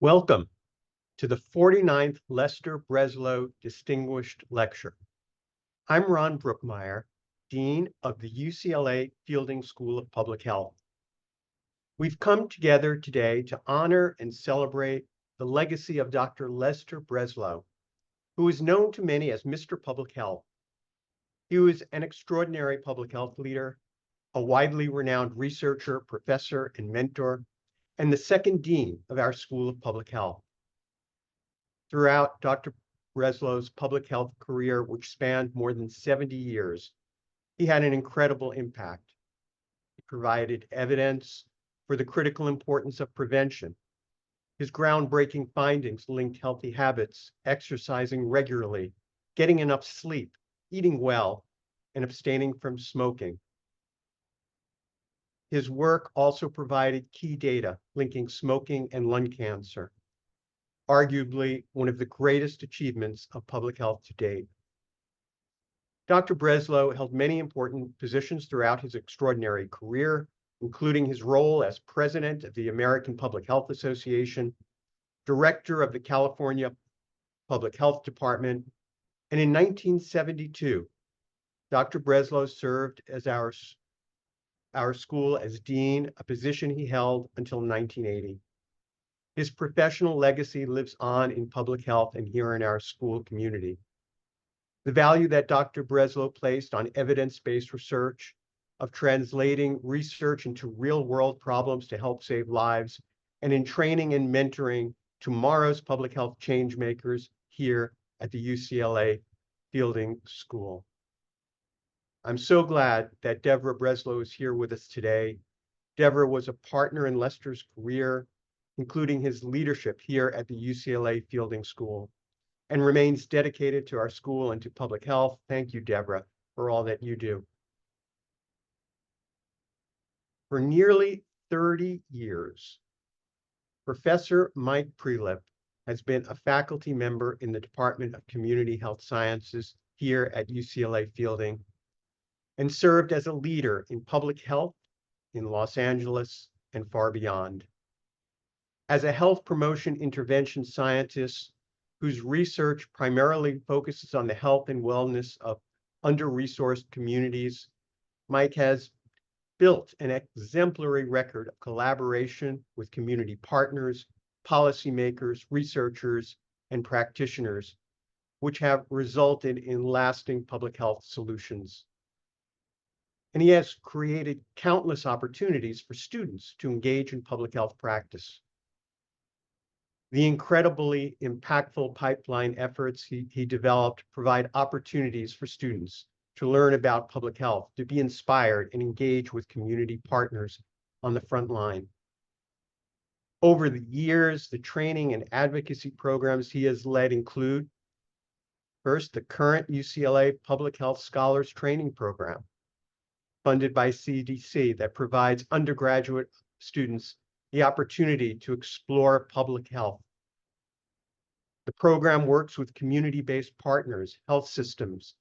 Welcome to the 49th Lester Breslow Distinguished Lecture. I'm Ron Brookmeyer, Dean of the UCLA Fielding School of Public Health. We've come together today to honor and celebrate the legacy of Dr. Lester Breslow, who is known to many as Mr. Public Health. He was an extraordinary public health leader, a widely renowned researcher, professor, and mentor, and the second dean of our School of Public Health. Throughout Dr. Breslow's public health career, which spanned more than 70 years, he had an incredible impact. He provided evidence for the critical importance of prevention. His groundbreaking findings linked healthy habits, exercising regularly, getting enough sleep, eating well, and abstaining from smoking. His work also provided key data linking smoking and lung cancer, arguably one of the greatest achievements of public health to date. Dr. Breslow held many important positions throughout his extraordinary career, including his role as president of the American Public Health Association, director of the California Public Health Department, and in 1972, Dr. Breslow served as our school as dean, a position he held until 1980. His professional legacy lives on in public health and here in our school community. The value that Dr. Breslow placed on evidence-based research, of translating research into real-world problems to help save lives, and in training and mentoring tomorrow's public health change makers here at the UCLA Fielding School. I'm so glad that Deborah Breslow is here with us today. Deborah was a partner in Lester's career, including his leadership here at the UCLA Fielding School, and remains dedicated to our school and to public health. Thank you, Deborah, for all that you do. For nearly 30 years, Professor Mike Prelip has been a faculty member in the Department of Community Health Sciences here at UCLA Fielding, and served as a leader in public health in Los Angeles and far beyond. As a health promotion intervention scientist whose research primarily focuses on the health and wellness of under-resourced communities, Mike has built an exemplary record of collaboration with community partners, policymakers, researchers, and practitioners, which have resulted in lasting public health solutions. And he has created countless opportunities for students to engage in public health practice. The incredibly impactful pipeline efforts he developed provide opportunities for students to learn about public health, to be inspired and engage with community partners on the front line. Over the years, the training and advocacy programs he has led include, first, the current UCLA Public Health Scholars Training Program, funded by CDC, that provides undergraduate students the opportunity to explore public health. The program works with community-based partners, health systems,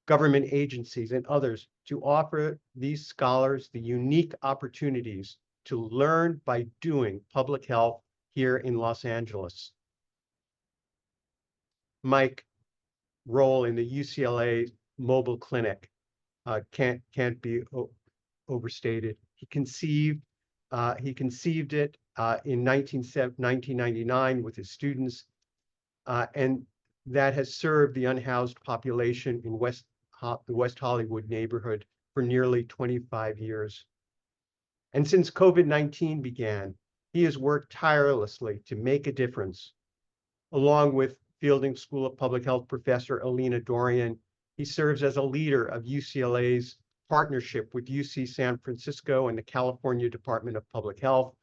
government agencies, and others to offer these scholars the unique opportunities to learn by doing public health here in Los Angeles. Mike's role in the UCLA mobile clinic can't be overstated. He conceived it in 1999 with his students, and that has served the unhoused population in the West Hollywood neighborhood for nearly 25 years. And since COVID-19 began, he has worked tirelessly to make a difference. Along with Fielding School of Public Health professor Alina Dorian, he serves as a leader of UCLA's partnership with UC San Francisco and the California Department of Public Health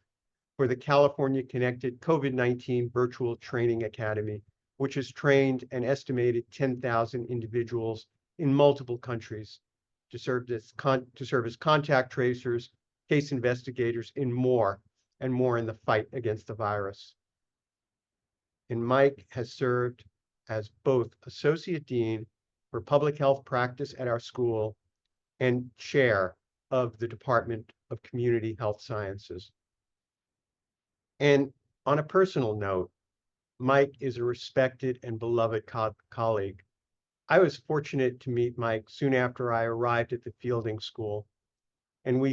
for the California Connected COVID-19 Virtual Training Academy, which has trained an estimated 10,000 individuals in multiple countries to serve as contact tracers, case investigators, and more in the fight against the virus. And Mike has served as both Associate Dean for Public Health Practice at our school and Chair of the Department of Community Health Sciences. And On a personal note, Mike is a respected and beloved colleague. I was fortunate to meet Mike soon after I arrived at the Fielding School, and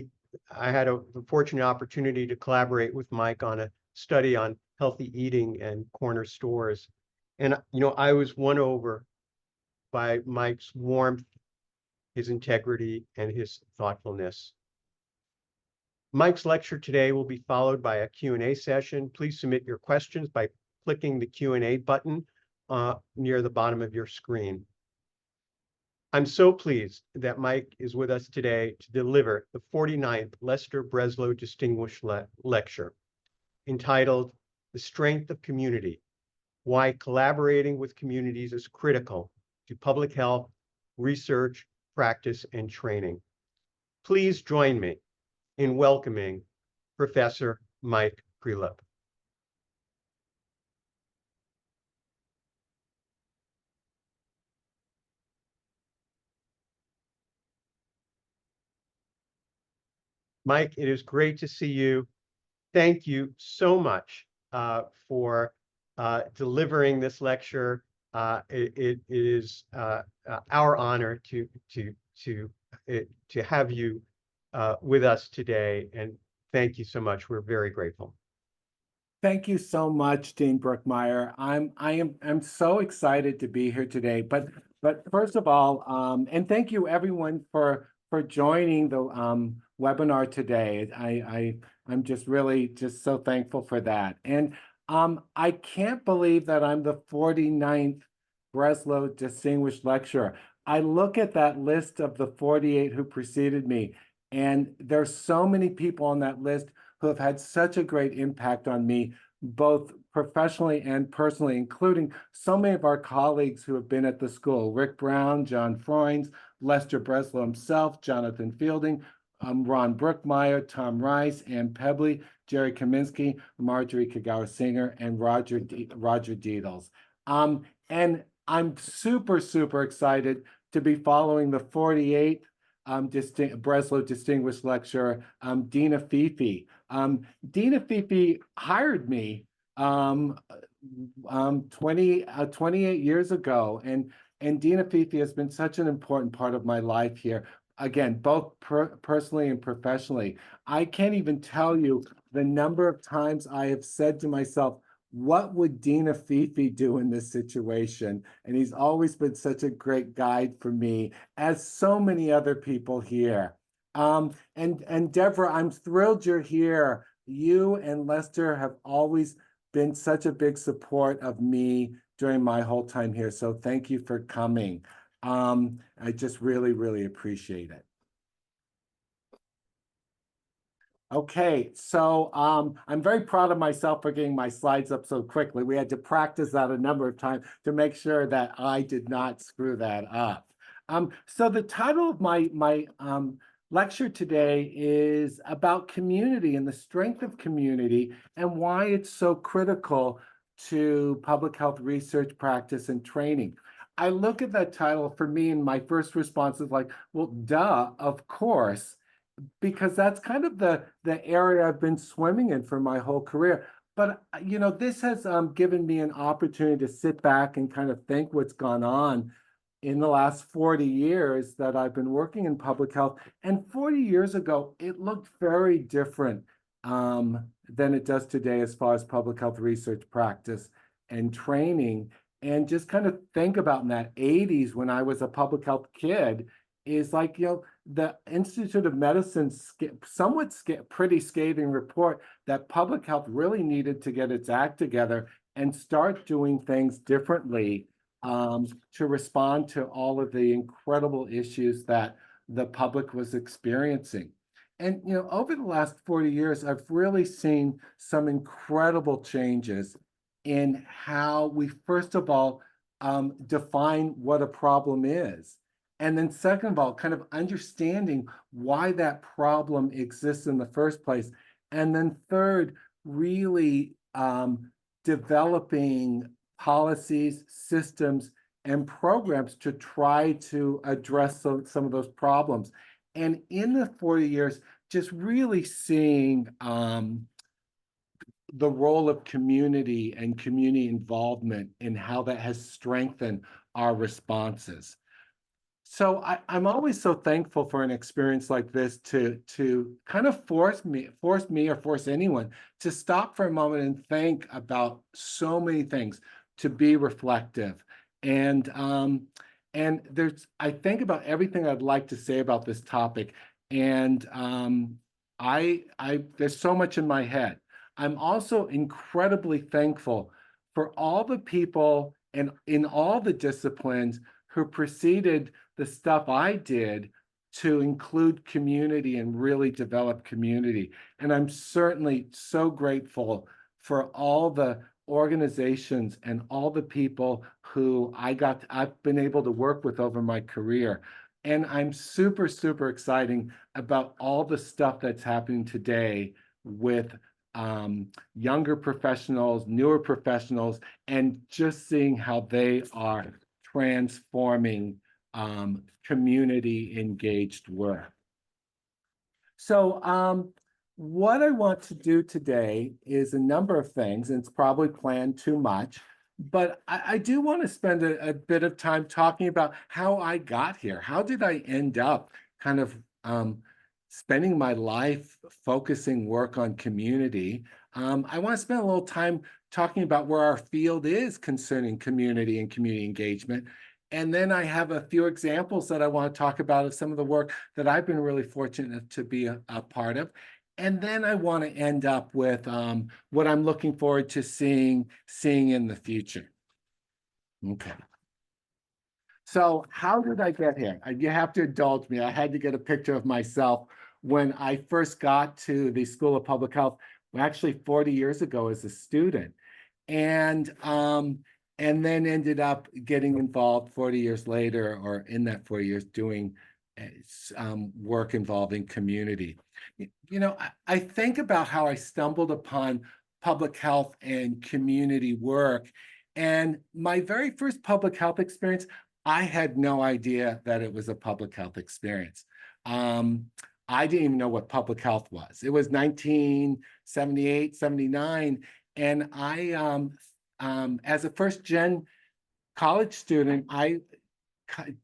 I had the fortunate opportunity to collaborate with Mike on a study on healthy eating and corner stores. And, I was won over by Mike's warmth, his integrity, and his thoughtfulness. Mike's lecture today will be followed by a Q&A session. Please submit your questions by clicking the Q&A button near the bottom of your screen. I'm so pleased that Mike is with us today to deliver the 49th Lester Breslow Distinguished Lecture, entitled The Strength of Community: Why Collaborating with Communities is Critical to Public Health, Research, Practice, and Training. Please join me in welcoming Professor Mike Prelip. Mike, it is great to see you. Thank you so much for delivering this lecture. It is our honor to have you with us today, and thank you so much. We're very grateful. Thank you so much, Dean Brookmeyer. I'm so excited to be here today. But first of all, and thank you everyone for joining the webinar today. I'm just really so thankful for that. And I can't believe that I'm the 49th Breslow Distinguished Lecturer. I look at that list of the 48 who preceded me, and there's so many people on that list who have had such a great impact on me, both professionally and personally, including so many of our colleagues who have been at the school: Rick Brown, John Freunds, Lester Breslow himself, Jonathan Fielding, Ron Brookmeyer, Tom Rice, Ann Pebley, Jerry Kaminsky, Marjorie Kagawa-Singer, and Roger Deedles. And I'm super excited to be following the 48th Breslow Distinguished Lecturer, Dina Fifi. Dina Fifi hired me 28 years ago, and Dina Fifi has been such an important part of my life here. Again, both personally and professionally. I can't even tell you the number of times I have said to myself, what would Dina Fifi do in this situation? And he's always been such a great guide for me, as so many other people here. And Deborah, I'm thrilled you're here. You and Lester have always been such a big support of me during my whole time here. So thank you for coming. I just really appreciate it. Okay, so I'm very proud of myself for getting my slides up so quickly. We had to practice that a number of times to make sure that I did not screw that up. So the title of my lecture today is about community and the strength of community and why it's so critical to public health research, practice, and training. I look at that title, for me, and my first response is like, well, duh, of course, because that's kind of the area I've been swimming in for my whole career. But, this has given me an opportunity to sit back and kind of think what's gone on in the last 40 years that I've been working in public health. And 40 years ago, it looked very different than it does today as far as public health research, practice, and training. And just kind of think about in that 80s when I was a public health kid, is like, the Institute of Medicine's pretty scathing report that public health really needed to get its act together and start doing things differently to respond to all of the incredible issues that the public was experiencing. And, over the last 40 years, I've really seen some incredible changes in how we, first of all, define what a problem is. And then second of all, kind of understanding why that problem exists in the first place. And then third, really developing policies, systems, and programs to try to address some of those problems. And in the 40 years, just really seeing the role of community and community involvement and how that has strengthened our responses. So I'm always so thankful for an experience like this to kind of force me or force anyone to stop for a moment and think about so many things, to be reflective. And I think about everything I'd like to say about this topic. And there's so much in my head. I'm also incredibly thankful for all the people and in all the disciplines who preceded the stuff I did to include community and really develop community. And I'm certainly so grateful for all the organizations and all the people who I've been able to work with over my career. And I'm super, super excited about all the stuff that's happening today with younger professionals, newer professionals, and just seeing how they are transforming community engaged work. So what I want to do today is a number of things, and it's probably planned too much, but I do want to spend a bit of time talking about how I got here. How did I end up kind of spending my life focusing work on community? I want to spend a little time talking about where our field is concerning community and community engagement. And then I have a few examples that I want to talk about of some of the work that I've been really fortunate to be a part of. And then I want to end up with what I'm looking forward to seeing in the future. Okay. So how did I get here? You have to indulge me. I had to get a picture of myself when I first got to the School of Public Health, actually 40 years ago as a student. And then ended up getting involved 40 years later, or in that 40 years, doing work involving community. You know, I think about how I stumbled upon public health and community work. And my very first public health experience, I had no idea that it was a public health experience. I didn't even know what public health was. It was 1978, 79. And I, as a first gen college student, I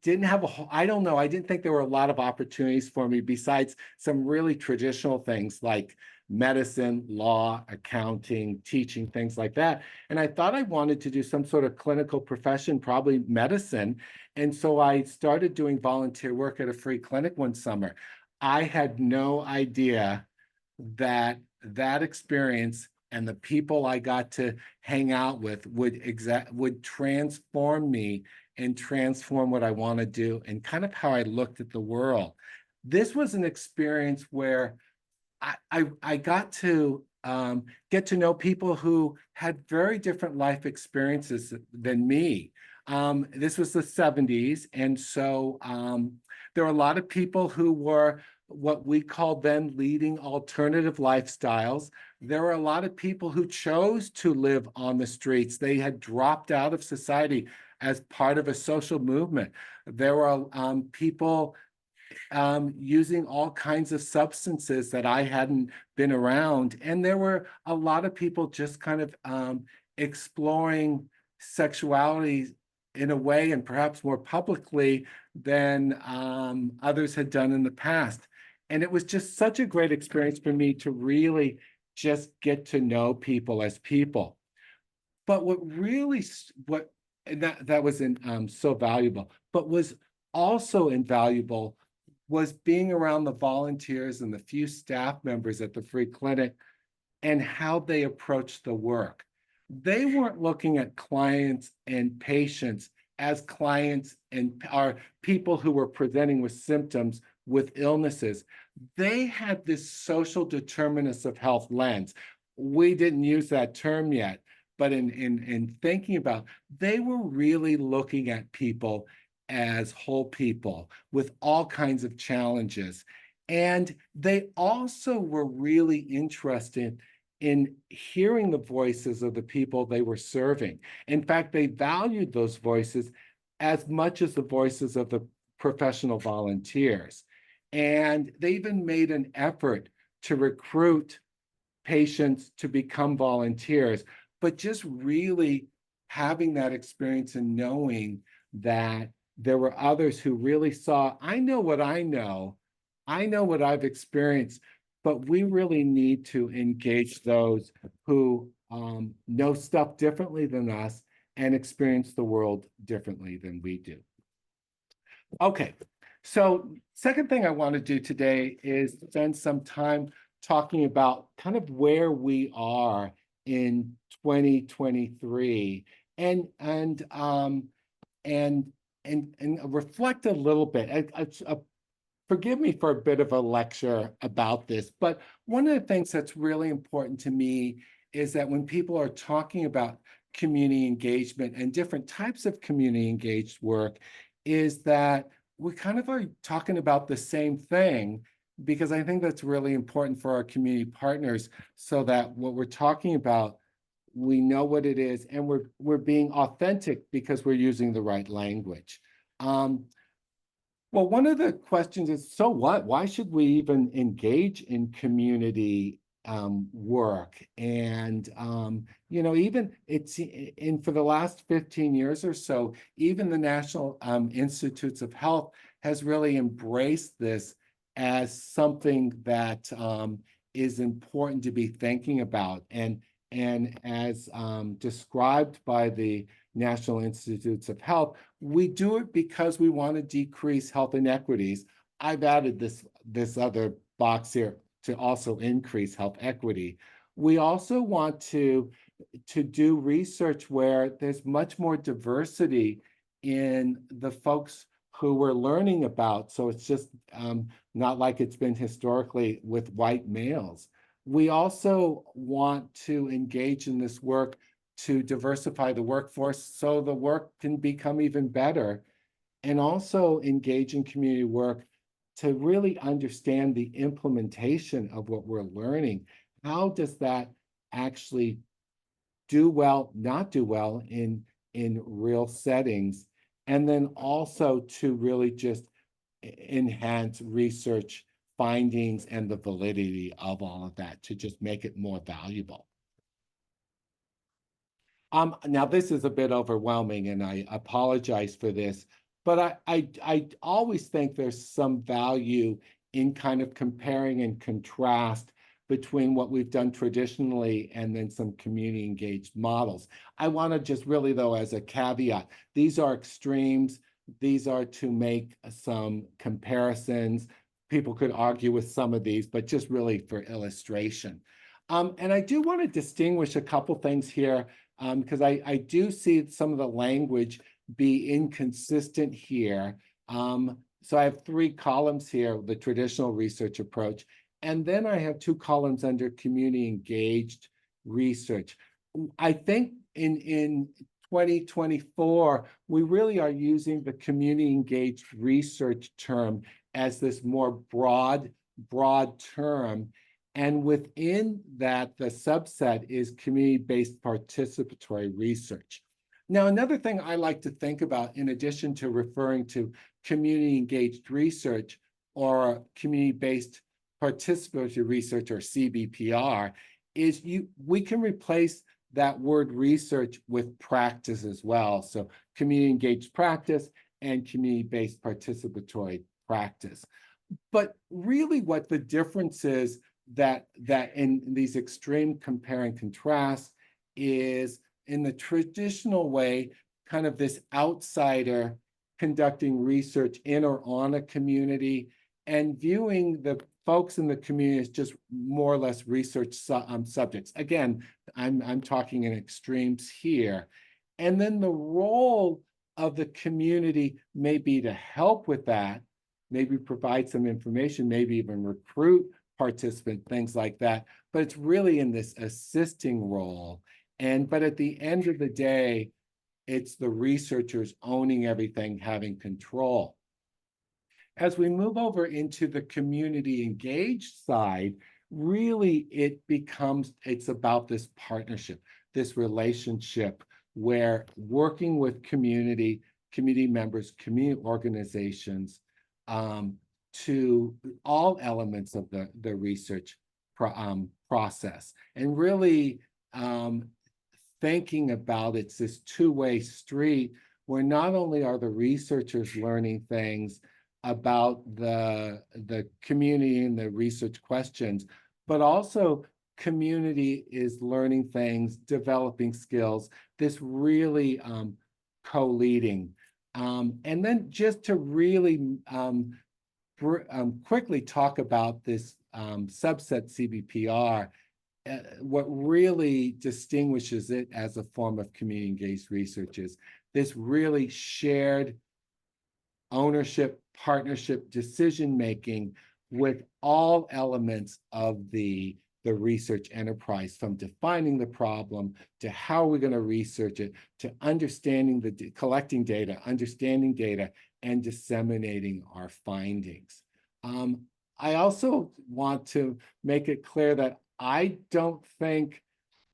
didn't have I don't know, I didn't think there were a lot of opportunities for me besides some really traditional things like medicine, law, accounting, teaching, things like that. And I thought I wanted to do some sort of clinical profession, probably medicine. And so I started doing volunteer work at a free clinic one summer. I had no idea that that experience and the people I got to hang out with would transform me and transform what I want to do and kind of how I looked at the world. This was an experience where I got to get to know people who had very different life experiences than me. This was the 70s, and so there were a lot of people who were what we called then leading alternative lifestyles. There were a lot of people who chose to live on the streets. They had dropped out of society as part of a social movement. There were people using all kinds of substances that I hadn't been around. And there were a lot of people just kind of exploring sexuality in a way and perhaps more publicly than others had done in the past. And it was just such a great experience for me to really just get to know people as people. But that was so valuable, but was also invaluable was being around the volunteers and the few staff members at the free clinic and how they approached the work. They weren't looking at clients and patients as clients and are people who were presenting with symptoms, with illnesses. They had this social determinants of health lens. We didn't use that term yet, but in thinking about, they were really looking at people as whole people with all kinds of challenges. And they also were really interested in hearing the voices of the people they were serving. In fact, they valued those voices as much as the voices of the professional volunteers. And they even made an effort to recruit patients to become volunteers, but just really having that experience and knowing that there were others who really saw, I know what I know what I've experienced, but we really need to engage those who know stuff differently than us and experience the world differently than we do. Okay, so second thing I want to do today is spend some time talking about kind of where we are in 2023 and reflect a little bit. Forgive me for a bit of a lecture about this, but one of the things that's really important to me is that when people are talking about community engagement and different types of community engaged work, is that we kind of are talking about the same thing, because I think that's really important for our community partners, so that what we're talking about, we know what it is, and we're being authentic because we're using the right language. Well, one of the questions is, so what? Why should we even engage in community work? And even for the last 15 years or so, even the National Institutes of Health has really embraced this as something that is important to be thinking about. And as described by the National Institutes of Health, we do it because we want to decrease health inequities. I've added this other box here to also increase health equity. We also want to do research where there's much more diversity in the folks who we're learning about. So it's just not like it's been historically with white males. We also want to engage in this work to diversify the workforce so the work can become even better, and also engage in community work to really understand the implementation of what we're learning. How does that actually do well, not do well in real settings? And then also to really just enhance research findings and the validity of all of that to just make it more valuable. Now this is a bit overwhelming, and I apologize for this, but I always think there's some value in kind of comparing and contrast between what we've done traditionally and then some community engaged models. I want to just really, though, as a caveat, these are extremes. These are to make some comparisons. People could argue with some of these, but just really for illustration. And I do want to distinguish a couple things here, because I do see some of the language be inconsistent here. So I have 3 columns here, the traditional research approach, and then I have 2 columns under community engaged research. I think in 2024, we really are using the community engaged research term as this more broad term. And within that, the subset is community-based participatory research. Now, another thing I like to think about, in addition to referring to community-engaged research or community-based participatory research, or CBPR, is we can replace that word research with practice as well. So community-engaged practice and community-based participatory practice. But really what the difference is, that in these extreme compare and contrast, is in the traditional way, kind of this outsider conducting research in or on a community and viewing the folks in the community as just more or less research subjects. Again, I'm talking in extremes here. And then the role of the community may be to help with that, maybe provide some information, maybe even recruit participant, things like that. But it's really in this assisting role. But at the end of the day, it's the researchers owning everything, having control. As we move over into the community engaged side, really it's about this partnership, this relationship, where working with community members, community organizations, to all elements of the research process, and really thinking about it's this two-way street where not only are the researchers learning things about the community and the research questions, but also community is learning things, developing skills, this really co-leading. And then just to really quickly talk about this subset CBPR, what really distinguishes it as a form of community engaged research is this really shared ownership, partnership, decision-making with all elements of the research enterprise, from defining the problem to how we're going to research it, to understanding collecting data, understanding data, and disseminating our findings. I also want to make it clear that I don't think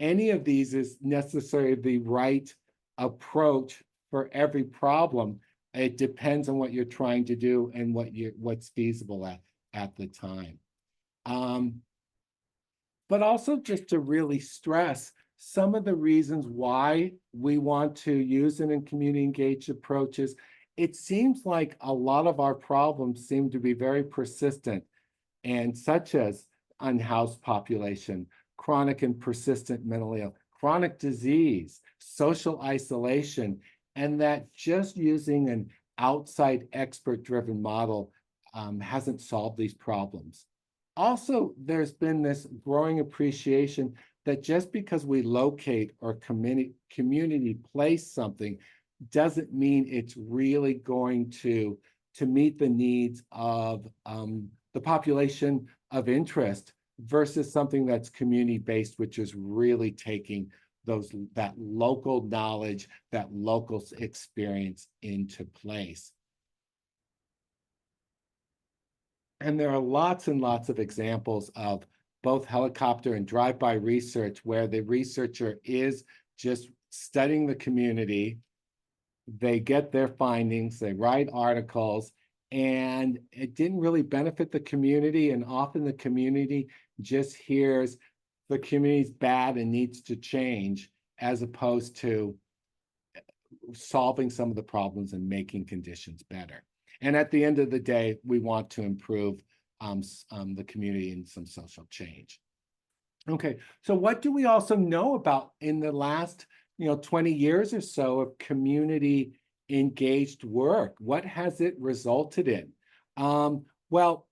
any of these is necessarily the right approach for every problem. It depends on what you're trying to do and what's feasible at the time. But also just to really stress some of the reasons why we want to use it in community engaged approaches. It seems like a lot of our problems seem to be very persistent, and such as unhoused population, chronic and persistent mentally ill, chronic disease, social isolation, and that just using an outside expert-driven model hasn't solved these problems. Also, there's been this growing appreciation that just because we locate or community place something doesn't mean it's really going to meet the needs of the population of interest versus something that's community-based, which is really taking that local knowledge, that local experience into place. And there are lots and lots of examples of both helicopter and drive-by research where the researcher is just studying the community. They get their findings, they write articles, and it didn't really benefit the community. And often the community just hears the community's bad and needs to change, as opposed to solving some of the problems and making conditions better. And at the end of the day, we want to improve the community and some social change. Okay, so what do we also know about in the last 20 years or so of community engaged work? What has it resulted in? Well,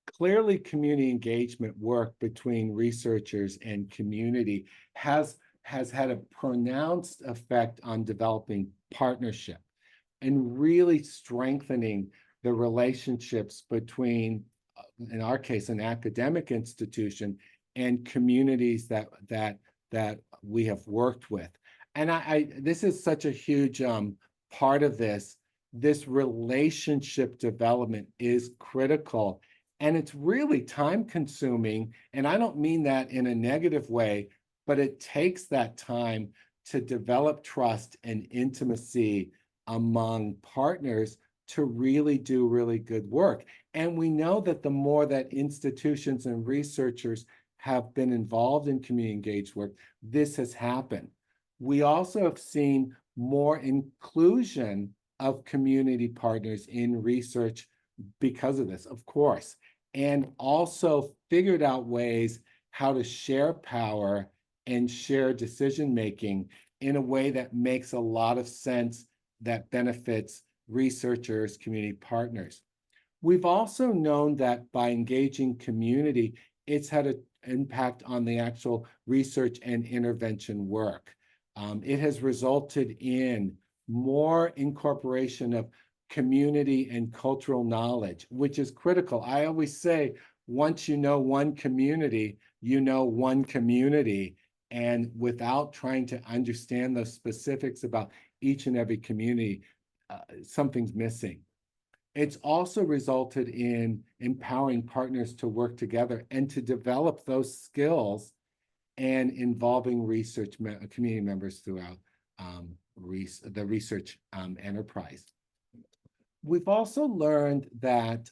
clearly community engagement work between researchers and community has had a pronounced effect on developing partnership and really strengthening the relationships between, in our case, an academic institution and communities that we have worked with. And this is such a huge part of this. This relationship development is critical, and it's really time consuming. And I don't mean that in a negative way, but it takes that time to develop trust and intimacy among partners to really do really good work. And we know that the more that institutions and researchers have been involved in community engaged work, this has happened. We also have seen more inclusion of community partners in research because of this, of course, and also figured out ways how to share power and share decision-making in a way that makes a lot of sense, that benefits researchers, community partners. We've also known that by engaging community, it's had an impact on the actual research and intervention work. It has resulted in more incorporation of community and cultural knowledge, which is critical. I always say, once you know one community, you know one community. And without trying to understand the specifics about each and every community, something's missing. It's also resulted in empowering partners to work together and to develop those skills and involving research community members throughout the research enterprise. We've also learned that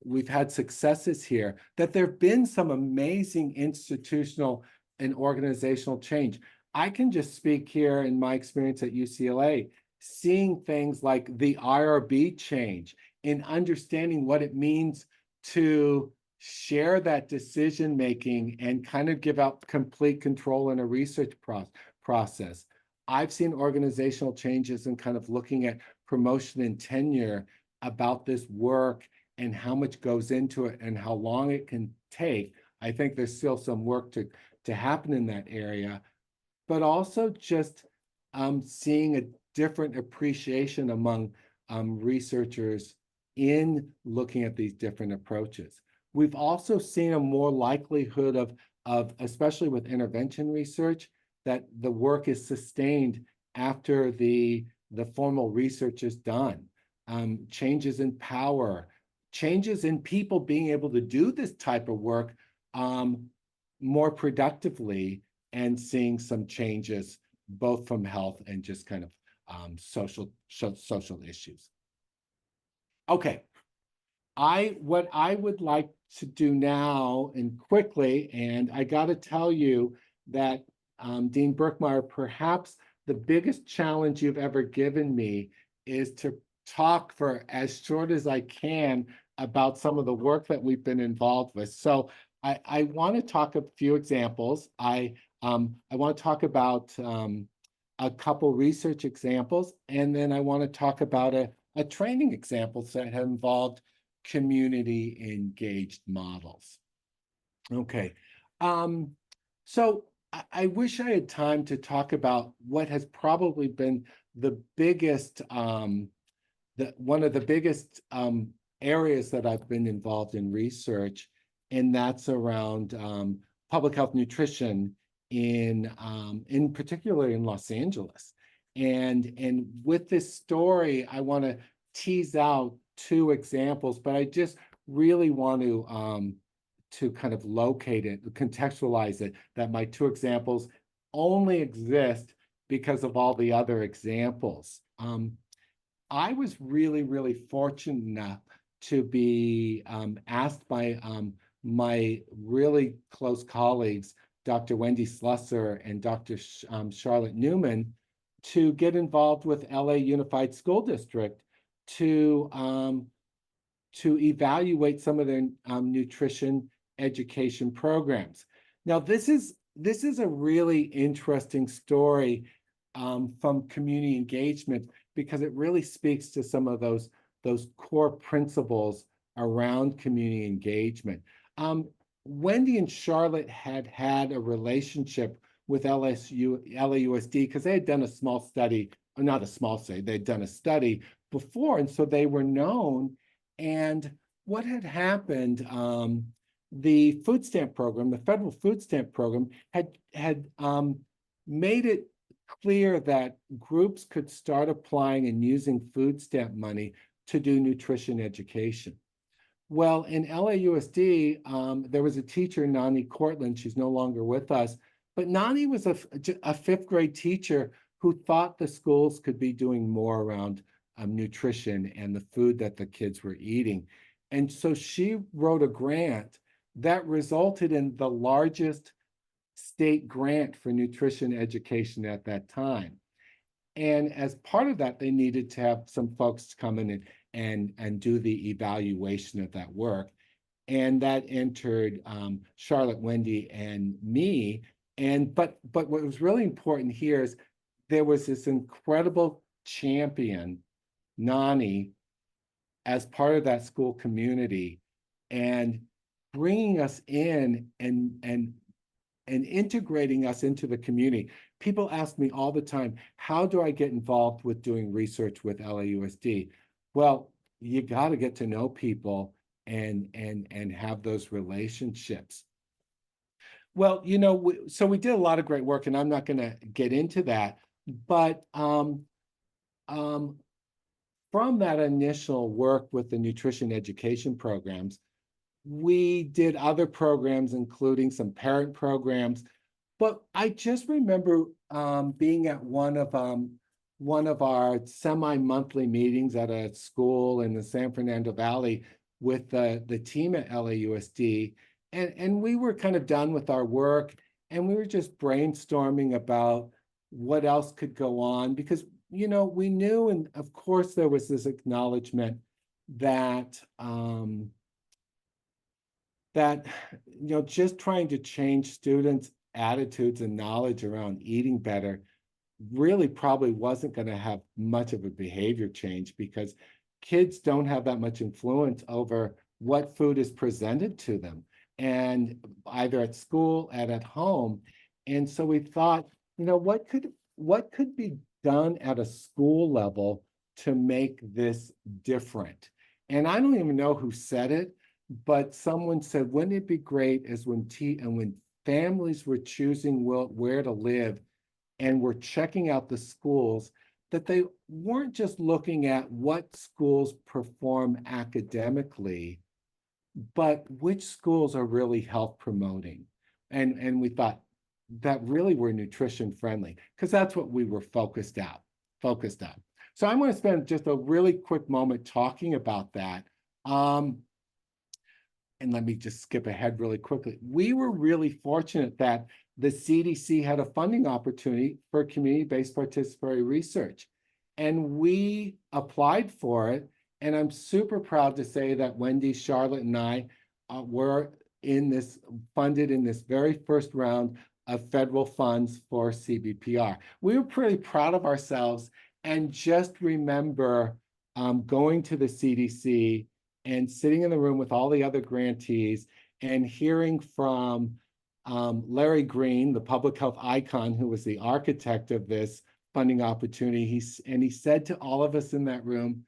we've had successes here, that there have been some amazing institutional and organizational change. I can just speak here in my experience at UCLA, seeing things like the IRB change, in understanding what it means to share that decision making and kind of give out complete control in a research process. I've seen organizational changes and kind of looking at promotion and tenure about this work and how much goes into it and how long it can take. I think there's still some work to happen in that area, but also just seeing a different appreciation among researchers in looking at these different approaches. We've also seen a more likelihood of especially with intervention research, that the work is sustained after the formal research is done. Changes in power, changes in people being able to do this type of work more productively, and seeing some changes both from health and just kind of social issues. Okay, what I would like to do now and quickly, and I got to tell you that Dean Berkmeyer, perhaps the biggest challenge you've ever given me is to talk for as short as I can about some of the work that we've been involved with. So I want to talk a few examples. I want to talk about a couple research examples, and then I want to talk about a training examples that have involved community engaged models. Okay, so I wish I had time to talk about what has probably been the biggest, one of the biggest areas that I've been involved in research, and that's around public health nutrition in particular in Los Angeles. And with this story, I want to tease out two examples, but I just really want to kind of locate it, contextualize it, that my two examples only exist because of all the other examples. I was really, really fortunate enough to be asked by my really close colleagues, Dr. Wendy Slusser and Dr. Charlotte Newman, to get involved with LA Unified School District to evaluate some of their nutrition education programs. Now, this is a really interesting story from community engagement, because it really speaks to some of those core principles around community engagement. Wendy and Charlotte had a relationship with LAUSD because they had done a small study, or not a small study, they'd done a study before, and so they were known. And what had happened, the food stamp program, the federal food stamp program, had made it clear that groups could start applying and using food stamp money to do nutrition education. Well, in LAUSD, there was a teacher, Nani Cortland. She's no longer with us, but Nani was a fifth grade teacher who thought the schools could be doing more around nutrition and the food that the kids were eating. And so she wrote a grant that resulted in the largest state grant for nutrition education at that time. And as part of that, they needed to have some folks come in and do the evaluation of that work. And that entered Charlotte, Wendy, and me. But what was really important here is there was this incredible champion, Nani, as part of that school community, and bringing us in and integrating us into the community. People ask me all the time, how do I get involved with doing research with LAUSD? Well, you got to get to know people and have those relationships. Well, you know, so we did a lot of great work, and I'm not going to get into that, but from that initial work with the nutrition education programs, we did other programs, including some parent programs. But I just remember being at one of our semi-monthly meetings at a school in the San Fernando Valley, with the team at LAUSD, and we were kind of done with our work, and we were just brainstorming about what else could go on, because we knew, and of course there was this acknowledgement that that just trying to change students' attitudes and knowledge around eating better really probably wasn't going to have much of a behavior change, because kids don't have that much influence over what food is presented to them, and either at school and at home. And so we thought, what could be done at a school level to make this different? And I don't even know who said it, but someone said, wouldn't it be great as when families were choosing where to live and were checking out the schools, that they weren't just looking at what schools perform academically, but which schools are really health promoting. And we thought that really were nutrition friendly, because that's what we were focused on. So I'm going to spend just a really quick moment talking about that. And let me just skip ahead really quickly. We were really fortunate that the CDC had a funding opportunity for community-based participatory research, and we applied for it. And I'm super proud to say that Wendy, Charlotte, and I were funded in this very first round of federal funds for CBPR. We were pretty proud of ourselves, and just remember going to the CDC and sitting in the room with all the other grantees and hearing from Larry Green, the public health icon, who was the architect of this funding opportunity. He said to all of us in that room,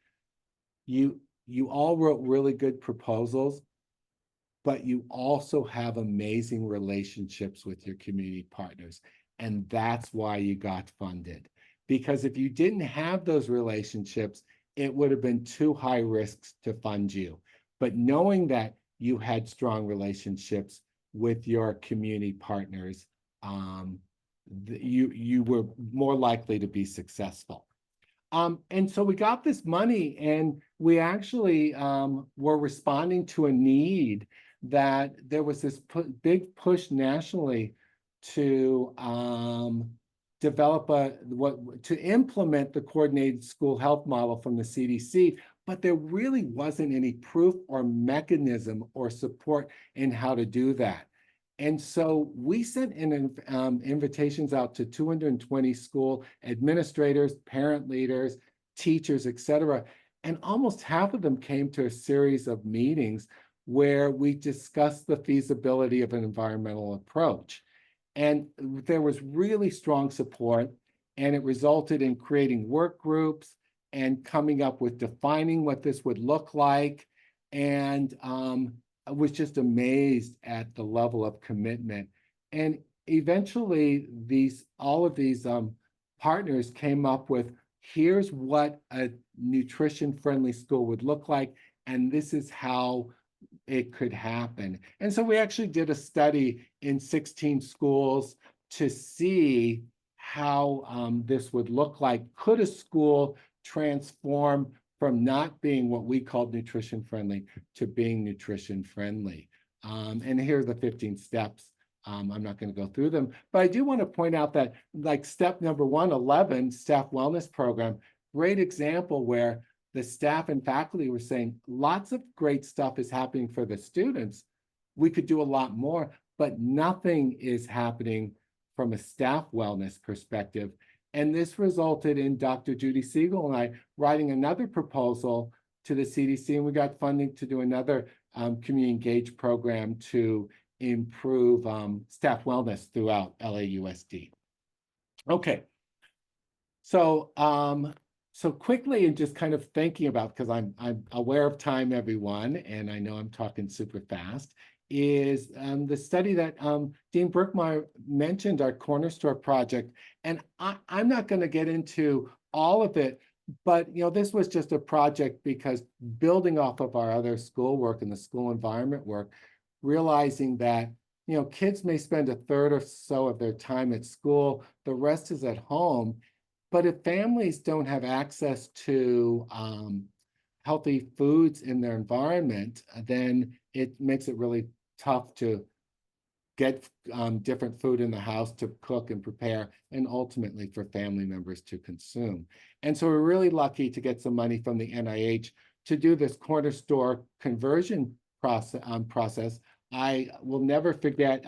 you all wrote really good proposals, but you also have amazing relationships with your community partners. And that's why you got funded. Because if you didn't have those relationships, it would have been too high risks to fund you. But knowing that you had strong relationships with your community partners, you were more likely to be successful. And so we got this money, and we actually were responding to a need that there was this big push nationally to to implement the coordinated school health model from the CDC, but there really wasn't any proof or mechanism or support in how to do that. And so we sent invitations out to 220 school administrators, parent leaders, teachers, et cetera. And almost half of them came to a series of meetings where we discussed the feasibility of an environmental approach. And there was really strong support, and it resulted in creating work groups and coming up with defining what this would look like. And I was just amazed at the level of commitment. And eventually all of these partners came up with, here's what a nutrition-friendly school would look like, and this is how it could happen. And so we actually did a study in 16 schools to see how this would look like. Could a school transform from not being what we called nutrition friendly to being nutrition friendly? And here are the 15 steps. I'm not going to go through them, but I do want to point out that, like, step number 111, staff wellness program, great example where the staff and faculty were saying lots of great stuff is happening for the students. We could do a lot more, but nothing is happening from a staff wellness perspective. And this resulted in Dr. Judy Siegel and I writing another proposal to the CDC, and we got funding to do another community engaged program to improve staff wellness throughout LAUSD. Okay, so so quickly, and just kind of thinking about, because I'm aware of time, everyone, and I know I'm talking super fast, is the study that Dean Brookmeyer mentioned, our Corner Store project. And I'm not going to get into all of it, but this was just a project because building off of our other school work and the school environment work, realizing that kids may spend a third or so of their time at school, the rest is at home. But if families don't have access to healthy foods in their environment, then it makes it really tough to get different food in the house to cook and prepare, and ultimately for family members to consume. And so we're really lucky to get some money from the NIH to do this corner store conversion process. I will never forget,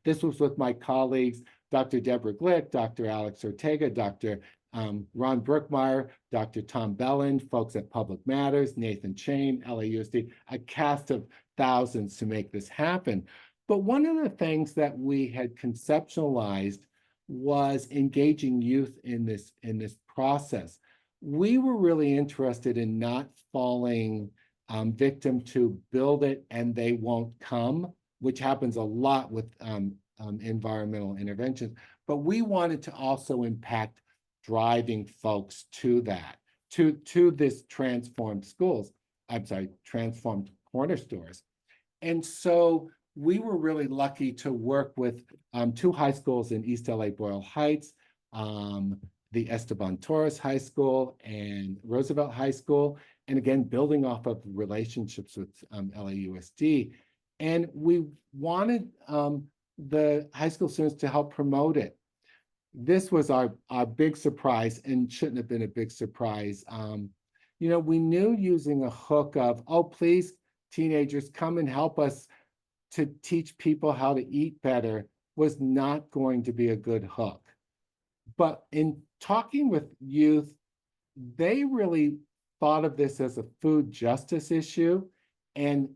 this was with my colleagues, Dr. Deborah Glick, Dr. Alex Ortega, Dr. Ron Brookmeyer, Dr. Tom Belland, folks at Public Matters, Nathan Chain, LAUSD, a cast of thousands to make this happen. But one of the things that we had conceptualized was engaging youth in this process. We were really interested in not falling victim to build it and they won't come, which happens a lot with environmental interventions. But we wanted to also impact driving folks to that, to this transformed schools. I'm sorry, transformed corner stores. And so we were really lucky to work with two high schools in East LA, Boyle Heights, the Esteban Torres High School and Roosevelt High School, and again, building off of relationships with LAUSD. And we wanted the high school students to help promote it. This was our big surprise, and shouldn't have been a big surprise. You know, we knew using a hook of, oh, please, teenagers, come and help us to teach people how to eat better was not going to be a good hook. But in talking with youth, they really thought of this as a food justice issue, and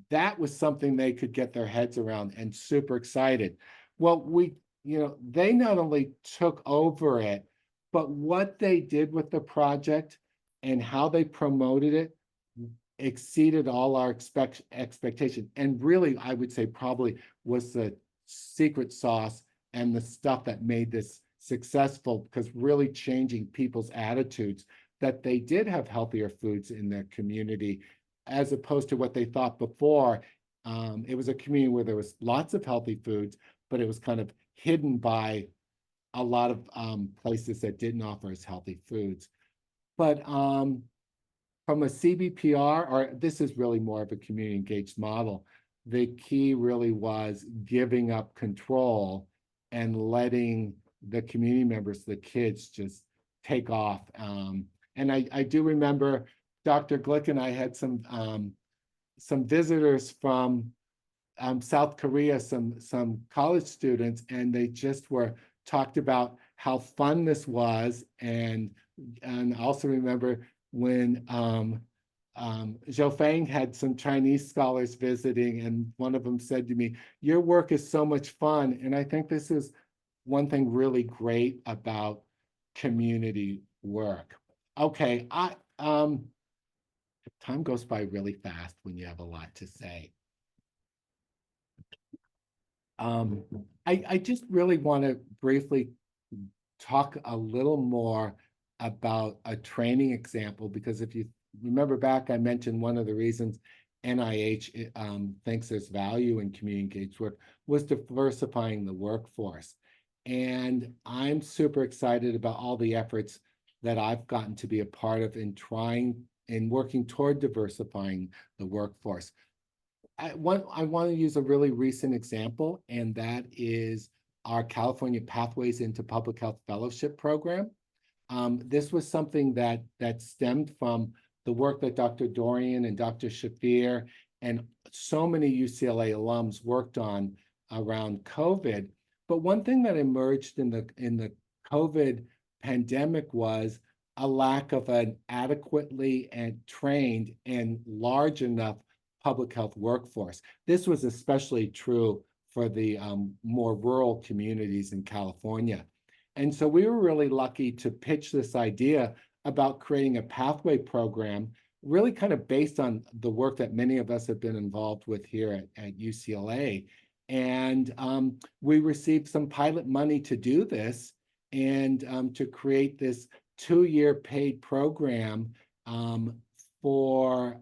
that was something they could get their heads around and super excited. Well, they not only took over it, but what they did with the project and how they promoted it exceeded all our expectation. And really, I would say probably was the secret sauce and the stuff that made this successful, because really changing people's attitudes that they did have healthier foods in their community, as opposed to what they thought before. It was a community where there was lots of healthy foods, but it was kind of hidden by a lot of places that didn't offer as healthy foods. But from a CBPR, or this is really more of a community engaged model, the key really was giving up control and letting the community members, the kids, just take off. And I do remember Dr. Glick and I had some visitors from South Korea, some college students, and they just talked about how fun this was. And also remember when Zhou Feng had some Chinese scholars visiting, and one of them said to me, "Your work is so much fun." And I think this is one thing really great about community work. Okay, time goes by really fast when you have a lot to say. I just really want to briefly talk a little more about a training example, because if you remember back, I mentioned one of the reasons NIH thinks there's value in community engaged work was diversifying the workforce. And I'm super excited about all the efforts that I've gotten to be a part of in trying and working toward diversifying the workforce. I want to use a really recent example, and that is our California Pathways into Public Health Fellowship program. This was something that stemmed from the work that Dr. Dorian and Dr. Shafir and so many UCLA alums worked on around COVID. But one thing that emerged in the COVID pandemic was a lack of an adequately trained and large enough public health workforce. This was especially true for the more rural communities in California. And so we were really lucky to pitch this idea about creating a pathway program, really kind of based on the work that many of us have been involved with here at UCLA. And we received some pilot money to do this and to create this 2-year paid program for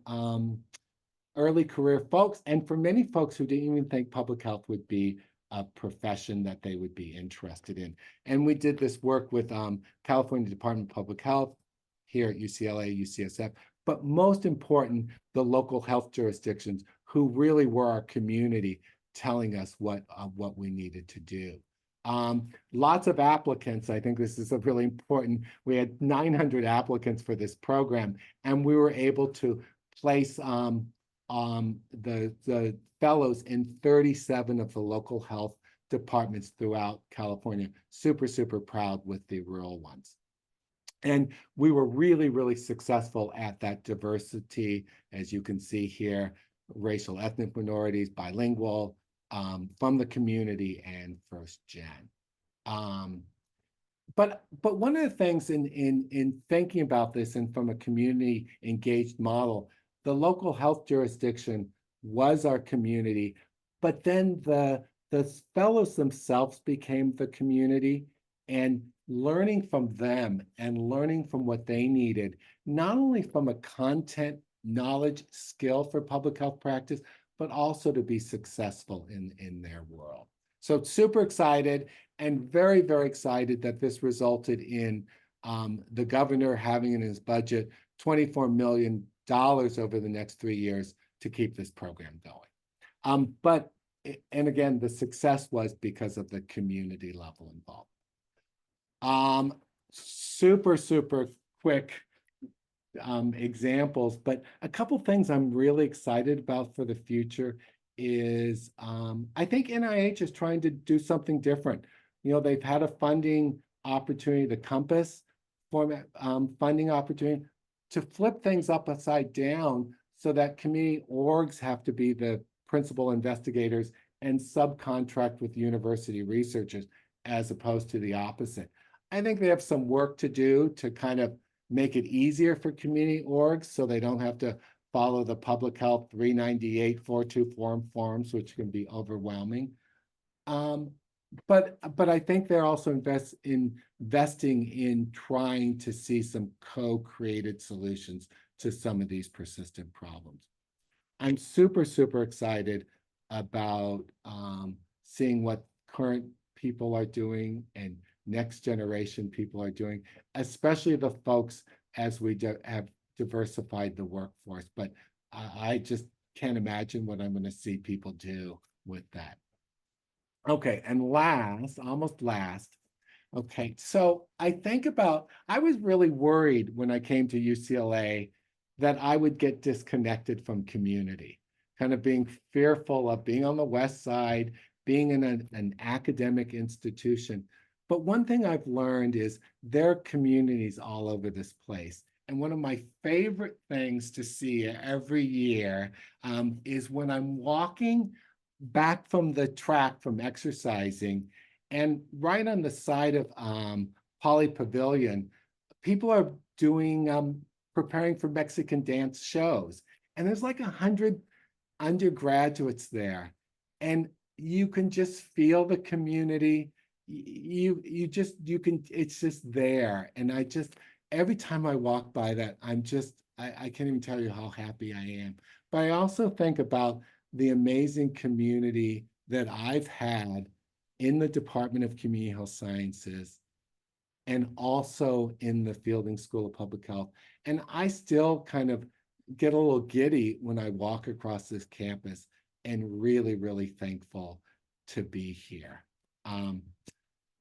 early career folks, and for many folks who didn't even think public health would be a profession that they would be interested in. And we did this work with California Department of Public Health here at UCLA, UCSF, but most important, the local health jurisdictions who really were our community telling us what we needed to do. Lots of applicants. I think this is a really important. We had 900 applicants for this program, and we were able to place the fellows in 37 of the local health departments throughout California. Super, super proud with the rural ones. And we were really, really successful at that diversity, as you can see here, racial, ethnic minorities, bilingual, from the community and first gen. But one of the things in thinking about this and from a community engaged model, the local health jurisdiction was our community, but then the fellows themselves became the community, and learning from them and learning from what they needed, not only from a content, knowledge, skill for public health practice, but also to be successful in their world. So super excited and very, very excited that this resulted in the governor having in his budget $24 million over the next 3 years to keep this program going. And again, the success was because of the community level involved. Super, super quick examples, but a couple things I'm really excited about for the future is I think NIH is trying to do something different. You know, they've had a funding opportunity, the Compass format funding opportunity, to flip things upside down so that community orgs have to be the principal investigators and subcontract with university researchers as opposed to the opposite. I think they have some work to do to kind of make it easier for community orgs so they don't have to follow the public health 398 424 forms, which can be overwhelming. But I think they're also investing in trying to see some co-created solutions to some of these persistent problems. I'm super, super excited about seeing what current people are doing and next generation people are doing, especially the folks as we have diversified the workforce. But I just can't imagine what I'm going to see people do with that. Okay, and almost last, okay, so I was really worried when I came to UCLA that I would get disconnected from community, kind of being fearful of being on the West Side, being in an academic institution. But one thing I've learned is there are communities all over this place. And one of my favorite things to see every year is when I'm walking back from the track from exercising, and right on the side of Poly Pavilion, people are doing preparing for Mexican dance shows. And there's like 100 undergraduates there. And you can just feel the community. It's just there. And every time I walk by that, I can't even tell you how happy I am. But I also think about the amazing community that I've had in the Department of Community Health Sciences and also in the Fielding School of Public Health. And I still kind of get a little giddy when I walk across this campus, and really, really thankful to be here.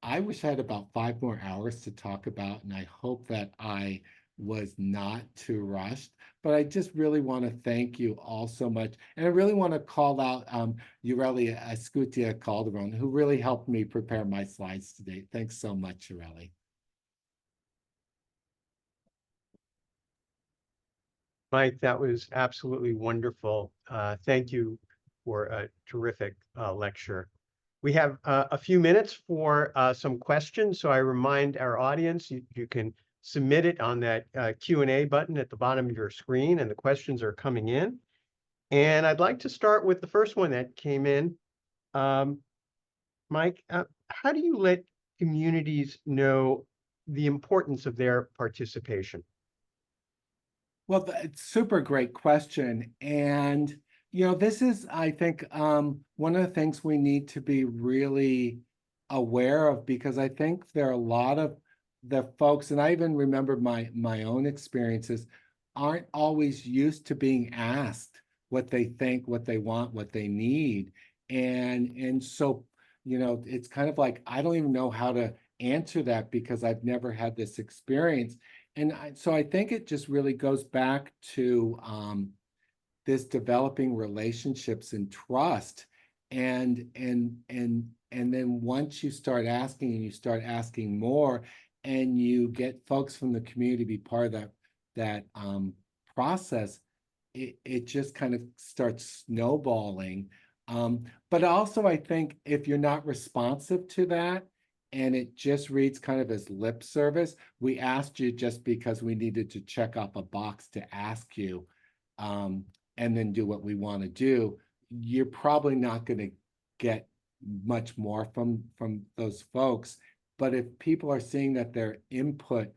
I wish I had about 5 more hours to talk about, and I hope that I was not too rushed, but I just really want to thank you all so much. And I really want to call out Ureli Escutia Calderon, who really helped me prepare my slides today. Thanks so much, Ureli. Mike, that was absolutely wonderful. Thank you for a terrific lecture. We have a few minutes for some questions. So I remind our audience, you can submit it on that Q&A button at the bottom of your screen, and the questions are coming in. And I'd like to start with the first one that came in. Mike, how do you let communities know the importance of their participation? Well, it's super great question. And, you know, this is, I think, one of the things we need to be really aware of, because I think there are a lot of the folks, and I even remember my own experiences aren't always used to being asked what they think, what they want, what they need. And so, it's kind of like, I don't even know how to answer that because I've never had this experience. And so I think it just really goes back to this developing relationships and trust. And then once you start asking and you start asking more, and you get folks from the community to be part of that process, it just kind of starts snowballing. But also, I think if you're not responsive to that, and it just reads kind of as lip service, we asked you just because we needed to check off a box to ask you, um, and then do what we want to do, you're probably not going to get much more from those folks. But if people are seeing that their input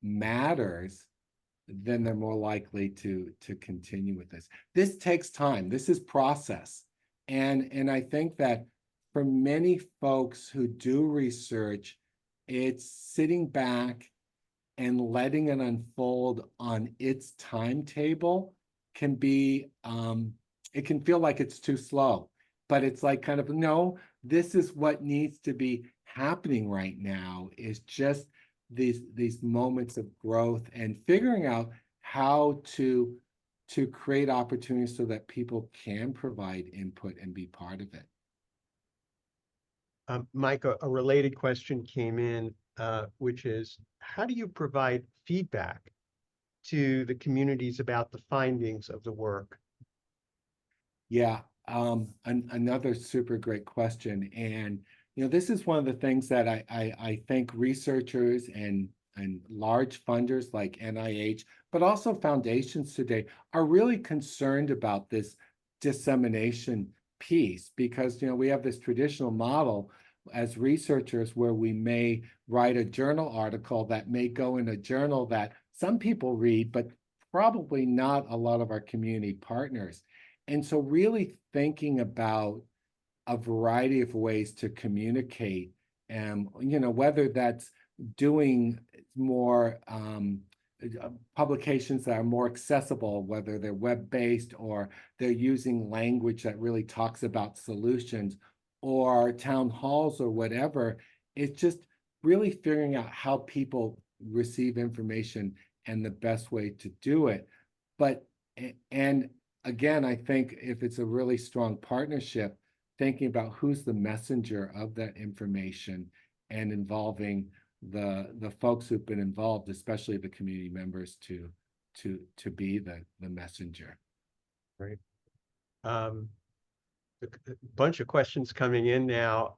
matters, then they're more likely to continue with this. This takes time. This is process. And I think that for many folks who do research, it's sitting back and letting it unfold on its timetable can be it can feel like it's too slow, but it's like kind of, no, this is what needs to be happening right now, is just these moments of growth and figuring out how to create opportunities so that people can provide input and be part of it. Mike, a related question came in, which is, how do you provide feedback to the communities about the findings of the work? Yeah, another super great question. And this is one of the things that I think researchers and large funders like NIH, but also foundations today, are really concerned about this dissemination piece, because we have this traditional model as researchers where we may write a journal article that may go in a journal that some people read, but probably not a lot of our community partners. And so really thinking about a variety of ways to communicate, and whether that's doing more publications that are more accessible, whether they're web-based or they're using language that really talks about solutions, or town halls or whatever. It's just really figuring out how people receive information and the best way to do it. But and again, I think if it's a really strong partnership, thinking about who's the messenger of that information and involving the folks who've been involved, especially the community members, to be the messenger. Right. A bunch of questions coming in now.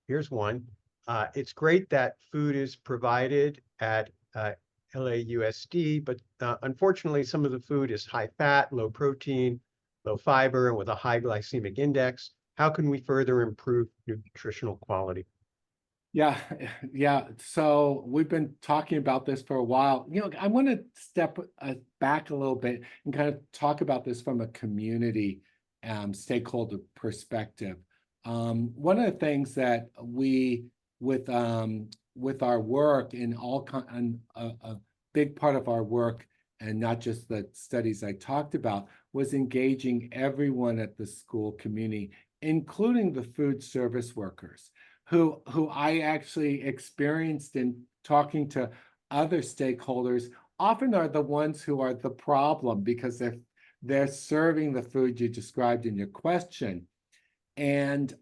Here's one. It's great that food is provided at LAUSD, but unfortunately, some of the food is high fat, low protein, low fiber, and with a high glycemic index. How can we further improve nutritional quality? Yeah, yeah. So we've been talking about this for a while. I want to step back a little bit and kind of talk about this from a community stakeholder perspective. One of the things that we, with our work in a big part of our work, and not just the studies I talked about, was engaging everyone at the school community, including the food service workers, who I actually experienced in talking to other stakeholders, often are the ones who are the problem, because they're serving the food you described in your question. And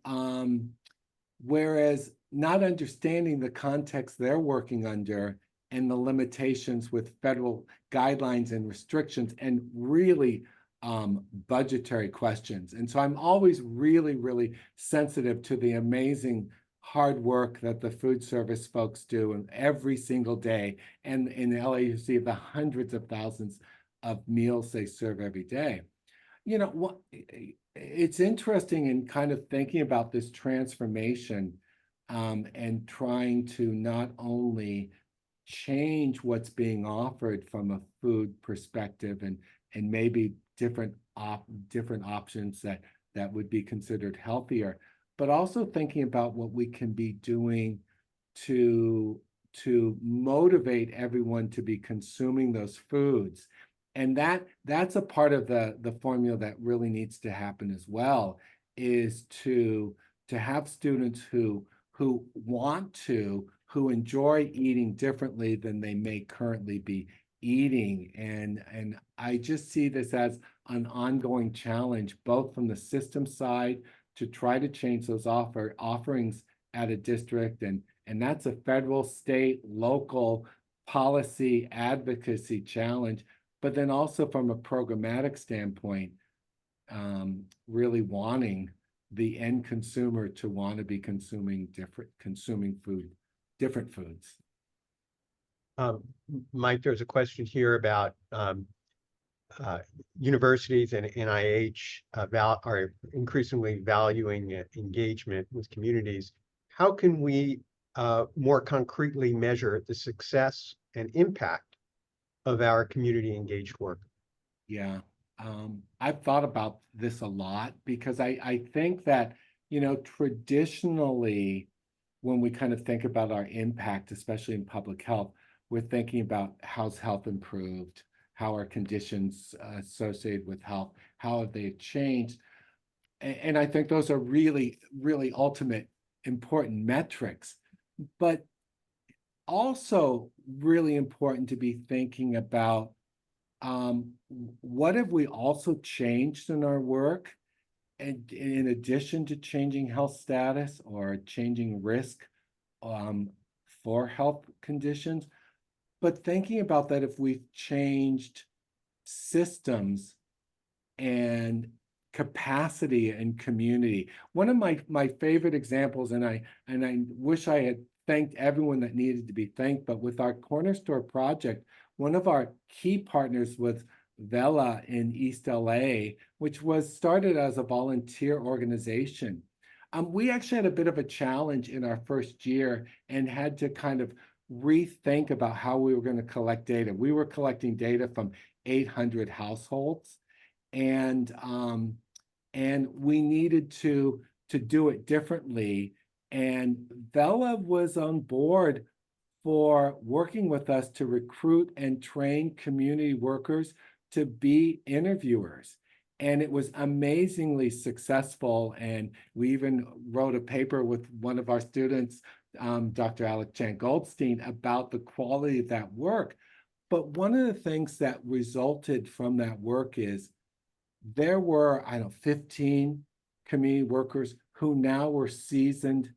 whereas not understanding the context they're working under and the limitations with federal guidelines and restrictions, and really budgetary questions. And so I'm always really, really sensitive to the amazing hard work that the food service folks do every single day, and in LA you see the hundreds of thousands of meals they serve every day. What it's interesting in kind of thinking about this transformation, and trying to not only change what's being offered from a food perspective, and maybe different options that would be considered healthier, but also thinking about what we can be doing to to motivate everyone to be consuming those foods. And that's a part of the formula that really needs to happen as well, is to have students who want to, who enjoy eating differently than they may currently be eating. And I just see this as an ongoing challenge, both from the system side to try to change those offerings at a district, and that's a federal, state, local policy advocacy challenge, but then also from a programmatic standpoint, really wanting the end consumer to want to be consuming different foods. Mike, there's a question here about universities and NIH are increasingly valuing engagement with communities. How can we more concretely measure the success and impact of our community engaged work? Yeah, I've thought about this a lot because I think that, traditionally, when we kind of think about our impact, especially in public health, we're thinking about how's health improved, how are conditions associated with health, how have they changed? And I think those are really, really ultimate important metrics, but also really important to be thinking about what have we also changed in our work, and in addition to changing health status or changing risk for health conditions, but thinking about that if we've changed systems and capacity and community. One of my favorite examples, and I wish I had thanked everyone that needed to be thanked, but with our corner store project, one of our key partners was Vela in East LA, which was started as a volunteer organization. We actually had a bit of a challenge in our first year and had to kind of rethink about how we were going to collect data. We were collecting data from 800 households, and we needed to do it differently. And Vela was on board for working with us to recruit and train community workers to be interviewers. And it was amazingly successful. And we even wrote a paper with one of our students, Dr. Alec Chan Goldstein, about the quality of that work. But one of the things that resulted from that work is there were, 15 community workers who now were seasoned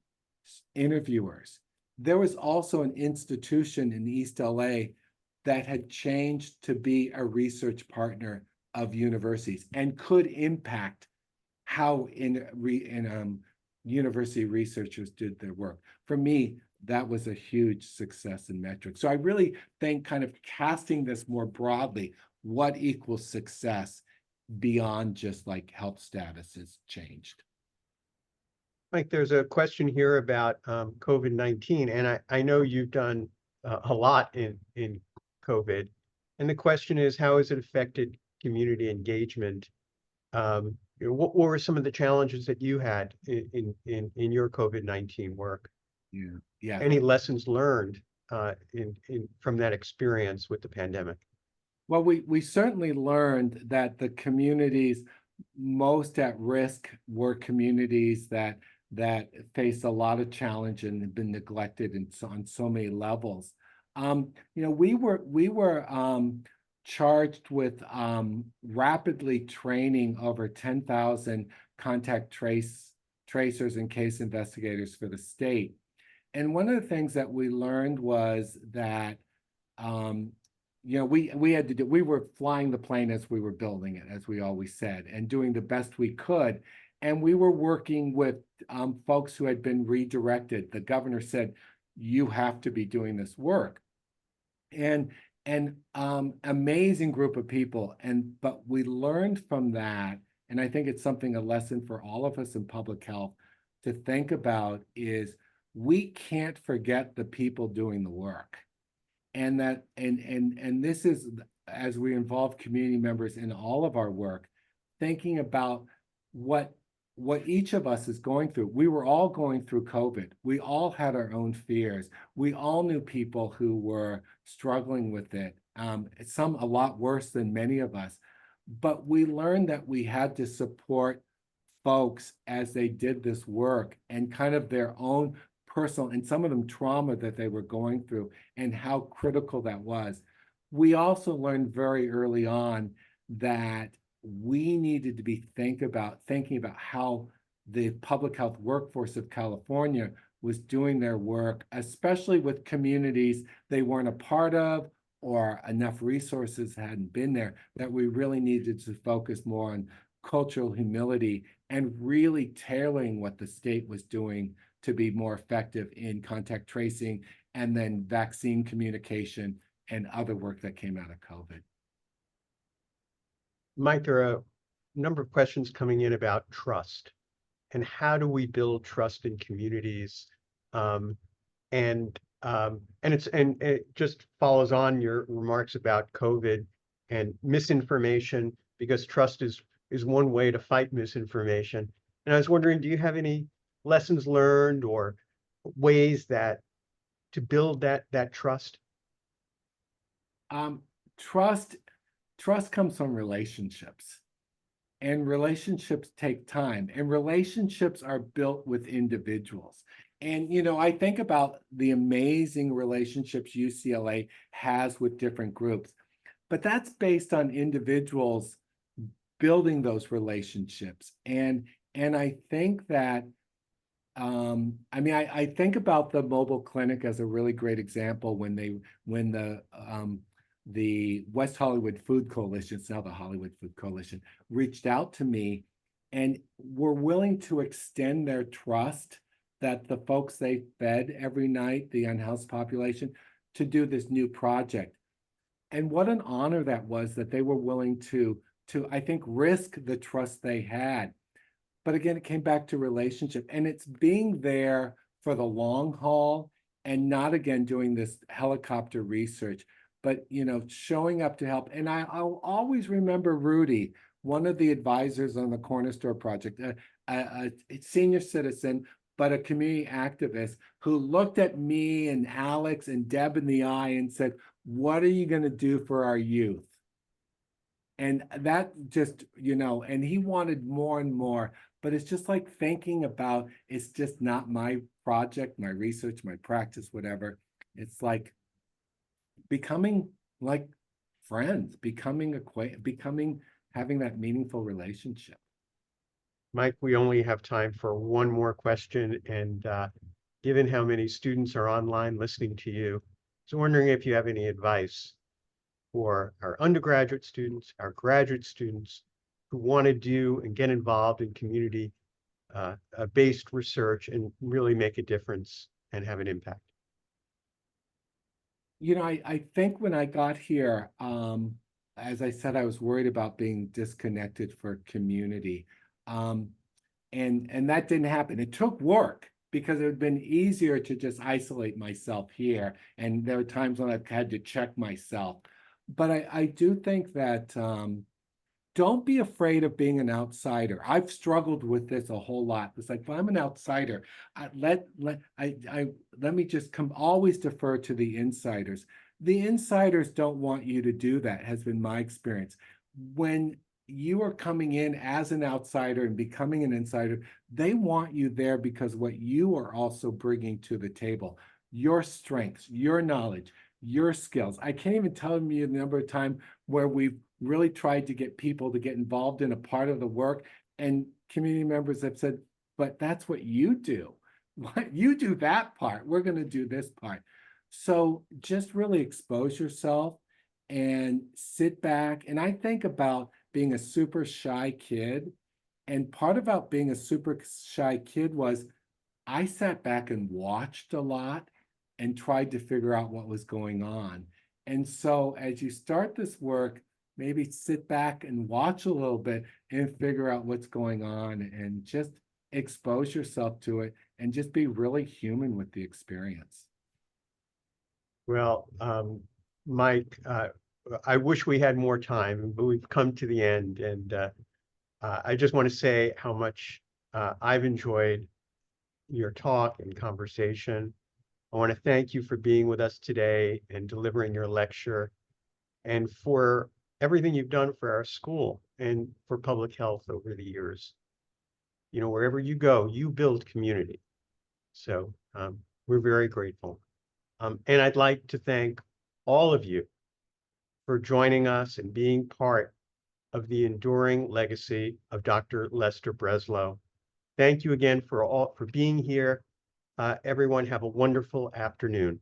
interviewers. There was also an institution in East LA that had changed to be a research partner of universities and could impact how university researchers did their work. For me, that was a huge success and metric. So I really think kind of casting this more broadly, what equals success beyond just like health status has changed. Mike, there's a question here about COVID-19, and I know you've done a lot in COVID. And the question is, how has it affected community engagement? What were some of the challenges that you had in your COVID-19 work? Yeah. Any lessons learned from that experience with the pandemic? Well, we certainly learned that the communities most at risk were communities that face a lot of challenge and have been neglected on so many levels. We were charged with rapidly training over 10,000 contact tracers and case investigators for the state. And one of the things that we learned was that we were flying the plane as we were building it, as we always said, and doing the best we could. And we were working with folks who had been redirected. The governor said, you have to be doing this work. And an amazing group of people. But we learned from that, and I think it's a lesson for all of us in public health to think about, is we can't forget the people doing the work. And this is, as we involve community members in all of our work, thinking about what what each of us is going through. We were all going through COVID. We all had our own fears. We all knew people who were struggling with it. Some a lot worse than many of us. But we learned that we had to support folks as they did this work and kind of their own personal, and some of them trauma that they were going through and how critical that was. We also learned very early on that we needed to be thinking about how the public health workforce of California was doing their work, especially with communities they weren't a part of or enough resources hadn't been there, that we really needed to focus more on cultural humility and really tailoring what the state was doing to be more effective in contact tracing and then vaccine communication and other work that came out of COVID. Mike, there are a number of questions coming in about trust and how do we build trust in communities? And it just follows on your remarks about COVID and misinformation, because trust is one way to fight misinformation. And I was wondering, do you have any lessons learned or ways that to build that trust? Trust comes from relationships, and relationships take time, and relationships are built with individuals. And, I think about the amazing relationships UCLA has with different groups, but that's based on individuals building those relationships. And I think that, I think about the mobile clinic as a really great example when the West Hollywood Food Coalition, it's now the Hollywood Food Coalition, reached out to me and were willing to extend their trust that the folks they fed every night, the unhoused population, to do this new project. And what an honor that was, that they were willing to I think, risk the trust they had. But again, it came back to relationship, and it's being there for the long haul and not, again, doing this helicopter research, but, showing up to help. And I'll always remember Rudy, one of the advisors on the Corner Store project, a senior citizen, but a community activist, who looked at me and Alex and Deb in the eye and said, "What are you going to do for our youth?" And that just, and he wanted more and more, but it's just like thinking about, it's just not my project, my research, my practice, whatever. It's like becoming like friends, becoming having that meaningful relationship. Mike, we only have time for one more question, and given how many students are online listening to you, I was wondering if you have any advice for our undergraduate students, our graduate students who want to do and get involved in community-based research and really make a difference and have an impact. I think when I got here, as I said, I was worried about being disconnected for community. And that didn't happen. It took work, because it would have been easier to just isolate myself here. And there were times when I've had to check myself. But I do think that don't be afraid of being an outsider. I've struggled with this a whole lot. It's like, if I'm an outsider, let me just always defer to the insiders. The insiders don't want you to do that, has been my experience. When you are coming in as an outsider and becoming an insider, they want you there because what you are also bringing to the table, your strengths, your knowledge, your skills. I can't even tell you the number of times where we've really tried to get people to get involved in a part of the work, and community members have said, "But that's what you do. What you do that part. We're going to do this part." So just really expose yourself and sit back. And I think about being a super shy kid, and part about being a super shy kid was I sat back and watched a lot and tried to figure out what was going on. And so as you start this work, maybe sit back and watch a little bit and figure out what's going on, and just expose yourself to it and just be really human with the experience. Well, Mike, I wish we had more time, but we've come to the end. And I just want to say how much I've enjoyed your talk and conversation. I want to thank you for being with us today and delivering your lecture, and for everything you've done for our school and for public health over the years. You know, wherever you go, you build community. So we're very grateful. And I'd like to thank all of you for joining us and being part of the enduring legacy of Dr. Lester Breslow. Thank you again for being here. Everyone have a wonderful afternoon.